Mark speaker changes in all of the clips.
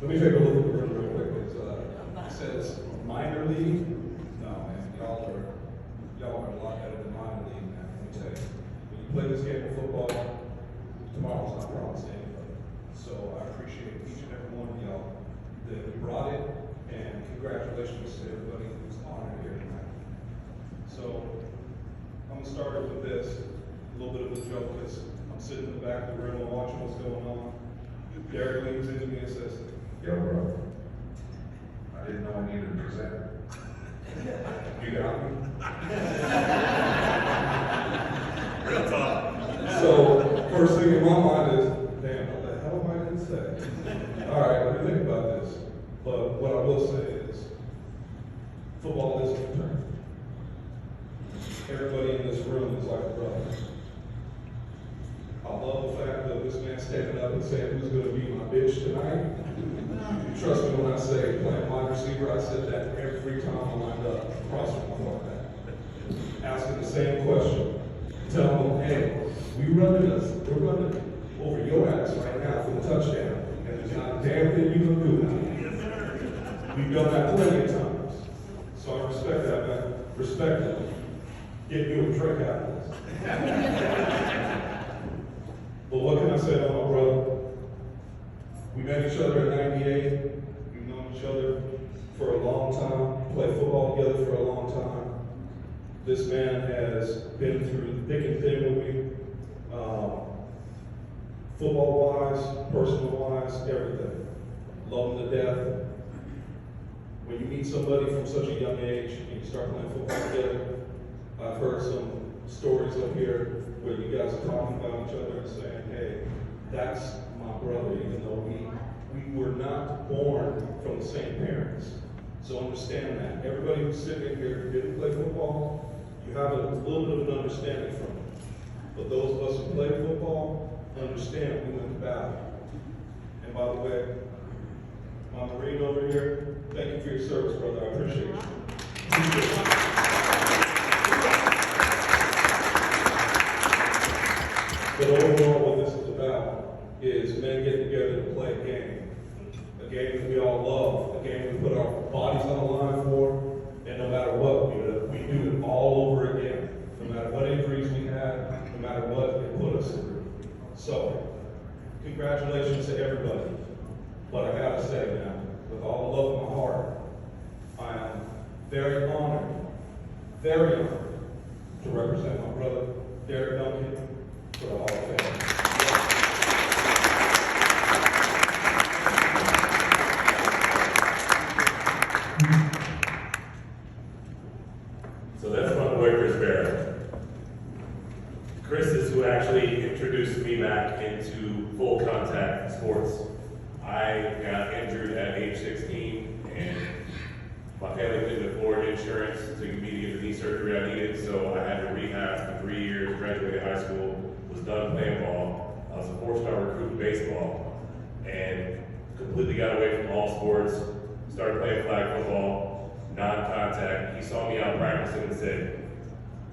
Speaker 1: Let me take a look at the room real quick. It says minor league. No, man, y'all are a lot better than minor league, man. Let me tell you. When you play this game of football, tomorrow's not promised to anybody. So I appreciate each and every one of y'all that brought it, and congratulations to everybody who's honored here tonight. So I'm gonna start with this, a little bit of a joke, because I'm sitting in the back of the room and watching what's going on. Derek leans into me and says, "Yo, bro, I didn't know I needed to present. You got me?"
Speaker 2: Real talk.
Speaker 1: So, first thing in my mind is, damn, what the hell am I going to say? All right, let me think about this. But what I will say is, football is a fraternity. Everybody in this room is like a brother. I love the fact that this man standing up and saying, "Who's going to be my bitch tonight?" Trust me when I say playing wide receiver, I said that every time I lined up across from my quarterback. Asking the same question. Telling them, "Hey, we're running over your ass right now for the touchdown, and there's not a damn thing you can do about it." We've done that plenty of times. So I respect that, man. Respect it. Get you a drink out of this. But what can I say about my brother? We met each other in '98. We've known each other for a long time, played football together for a long time. This man has been through thick and thin with me, football-wise, personal-wise, everything. Love him to death. When you meet somebody from such a young age and you start playing football together, I've heard some stories up here where you guys are talking about each other and saying, "Hey, that's my brother," even though we were not born from the same parents. So understand that. Everybody who's sitting here who didn't play football, you have a little bit of an understanding from it. But those of us who played football understand we went to battle. And by the way, my Marine over here, thank you for your service, brother. I appreciate you. But overall, what this is about is men getting together to play a game that we all love, a game we put our bodies on the line for, and no matter what, we do it all over again. No matter what injuries we had, no matter what it put us through. So, congratulations to everybody. But I gotta say now, with all the love in my heart, I am very honored to represent my brother, Faye Duncan, for the Hall of Fame.
Speaker 2: So that's my boy, Veira. Chris is who actually introduced me back into full contact sports. I got injured at age 16, and my family couldn't afford insurance to get me to get the knee surgery I needed, so I had to rehab for 3 years, graduated high school, was done playing ball. I was a 4-star recruit in baseball, and completely got away from all sports, started playing flag football, non-contact. He saw me out practicing and said,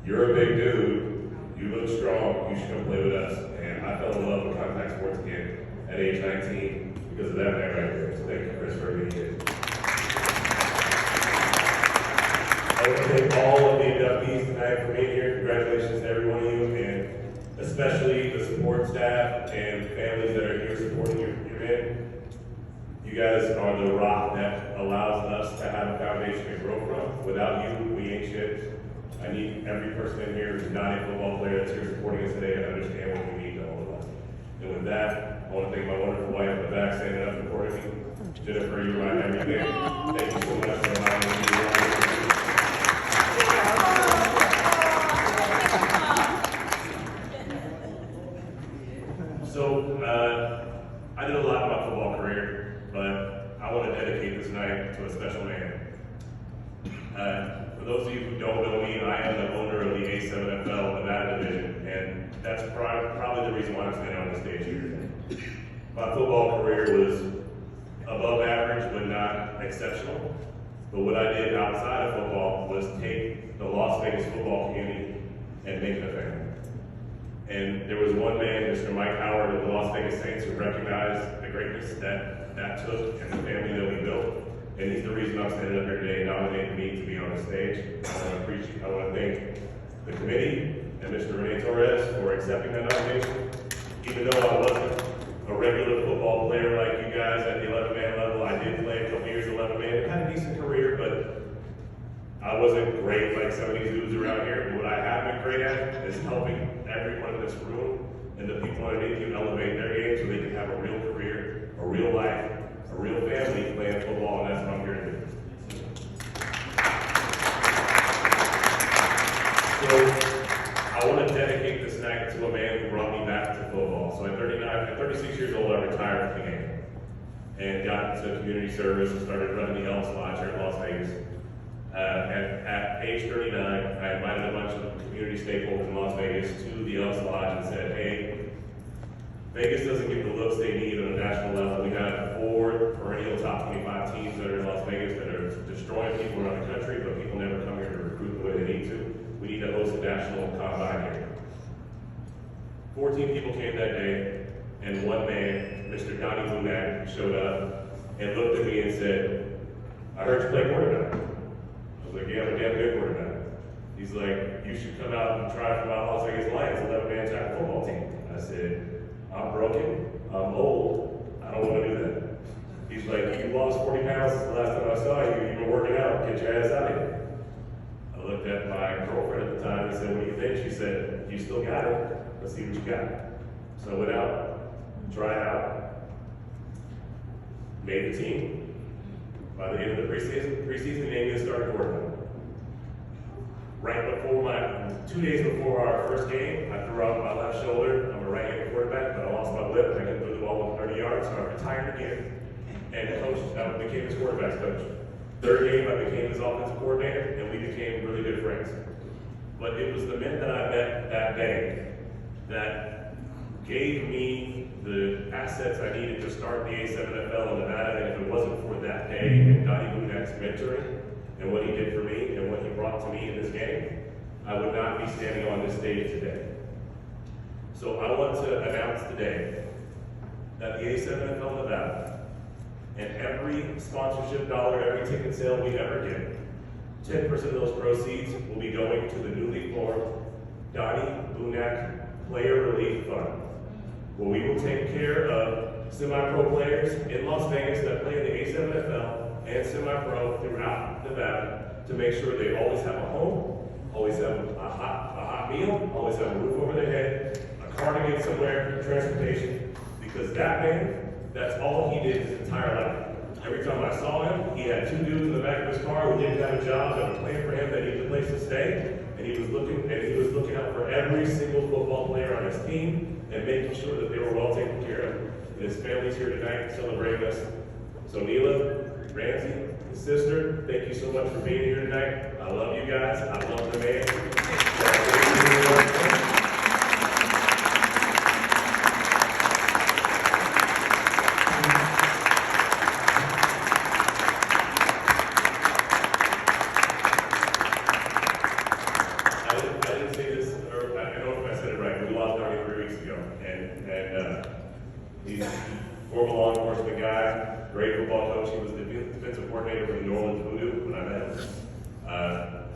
Speaker 2: "You're a big dude, you look strong, you should come play with us." And I fell in love with contact sports again at age 19 because of that man right there. So thank you, Chris, for being here. I want to thank all of the inductees tonight for being here. Congratulations to every one of you, and especially the support staff and families that are here supporting your men. You guys are the rock that allows us to have a foundation to grow from. Without you, we ain't shit. I need every person in here who's not a football player that's here supporting us today to understand what we need to all of us. And with that, I want to thank my wonderful wife in the back standing up and supporting me. Jennifer, you're my everything. Thank you so much for allowing me to be here. So, I did a lot in my football career, but I want to dedicate this night to a special man. For those of you who don't know me, I am the owner of the A7FL Nevada Division, and that's probably the reason why I'm standing on the stage here today. My football career was above average, but not exceptional. But what I did outside of football was take the Las Vegas football community and make it a family. And there was one man, Mr. Mike Howard of the Las Vegas Saints, who recognized the greatness that took and the family that we built. And he's the reason I'm standing up here today and nominating me to be on the stage. I want to thank the committee and Mr. Rene Torres for accepting that nomination. Even though I wasn't a regular football player like you guys at the 11-man level, I did play a couple years 11-man and had a decent career, but I wasn't great like some of these dudes around here. But what I have been great at is helping everyone in this room and the people underneath you elevate their game so they can have a real career, a real life, a real family playing football, and that's what I'm here to do. So I want to dedicate this night to a man who brought me back to football. So at 36 years old, I retired from the game and got into community service and started running the Elks Lodge here in Las Vegas. At age 39, I invited a bunch of community stakeholders in Las Vegas to the Elks Lodge and said, hey, Vegas doesn't get the looks they need on a national level. We got 4 perennial top 25 teams that are in Las Vegas that are destroying people around the country, but people never come here to recruit the way they need to. We need to host a national combine here. 14 people came that day, and one man, Mr. Donnie Bunak, showed up and looked at me and said, I heard you play quarterback. I was like, yeah, I'm a damn good quarterback. He's like, you should come out and try for my Las Vegas Lions 11-man tackle football team. I said, I'm broken, I'm old, I don't want to do that. He's like, you lost 40 pounds since the last time I saw you, you've been working out, get your ass out of here. I looked at my girlfriend at the time and said, what do you think? She said, you still got it, let's see what you got. So I went out, tried out, made the team. By the end of the preseason named me the starting quarterback. Right before 2 days before our first game, I threw out my left shoulder. I'm a right-handed quarterback, but I lost my whip and I couldn't throw the ball with 30 yards, so I retired again. And I became his quarterback's coach. Third game, I became his offensive coordinator, and we became really good friends. But it was the men that I met that day that gave me the assets I needed to start the A7FL in Nevada, and if it wasn't for that day and Donnie Bunak's mentoring and what he did for me and what he brought to me in this game, I would not be standing on this stage today. So I want to announce today that the A7FL Nevada and every sponsorship dollar, every ticket sale we ever get, 10% of those proceeds will be going to the newly formed Donnie Bunak Player Relief Fund, where we will take care of semi-pro players in Las Vegas that play in the A7FL and semi-pro throughout Nevada to make sure they always have a home, always have a hot meal, always have a roof over their head, a car to get somewhere, transportation, because that man, that's all he did his entire life. Every time I saw him, he had 2 dudes in the back of his car who didn't have a job that were playing for him that needed a place to stay, and he was looking out for every single football player on his team and making sure that they were well taken care of. And his family's here tonight celebrating us. So Neela, Ramsey, his sister, thank you so much for being here tonight. I love you guys. I love the man. He's a former law enforcement guy, great football coach. He was the defensive coordinator for the New Orleans Voodoo when I met him.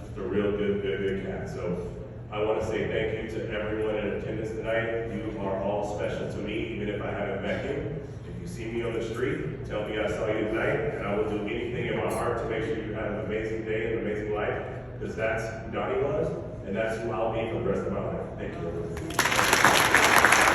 Speaker 2: Just a real good cat. So I want to say thank you to everyone in attendance tonight. You are all special to me, even if I haven't met you. If you see me on the street, tell me I saw you tonight, and I will do anything in my heart to make sure you have an amazing day and an amazing life, because that's who Donnie was, and that's who I'll be for the rest of my life. Thank you.